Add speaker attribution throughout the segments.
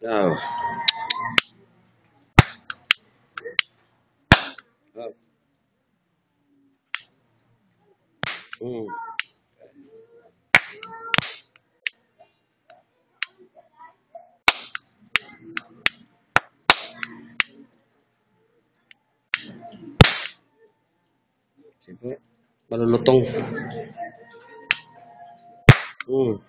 Speaker 1: Oh. Oh. Mm. Sige. Malulutong. Mm.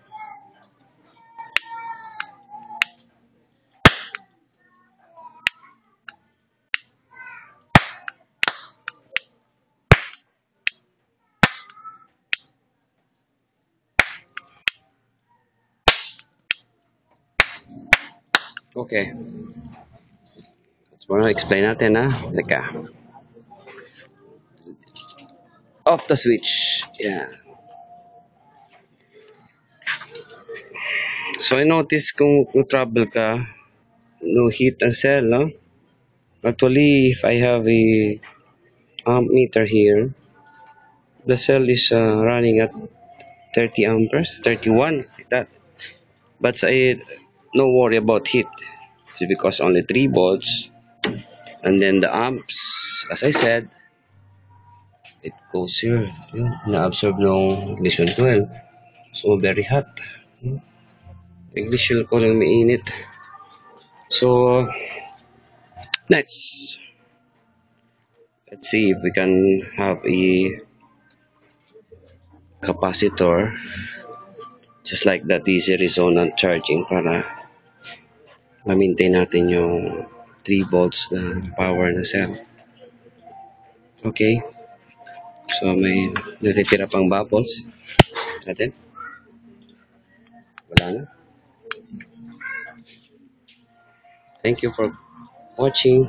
Speaker 1: Okay. Let's muna explain natin ha. Teka. Off the switch. Yeah. So I noticed kung travel ka, no heat ang cell, no? Actually, if I have a amp meter here, the cell is running at 30 amperes, 31, like that. But I no worry about heat. It's because only 3 volts. And then the amps, as I said, it goes here. Yun, na-absorb ng ignition 12. So, very hot. Ignition ko lang mainit. So, next, let's see if we can have a capacitor just like that DC resonant charging para ma-maintain natin yung 3 volts na power na cell. Okay. So, may natitira pang bubbles natin. Wala na. Thank you for watching.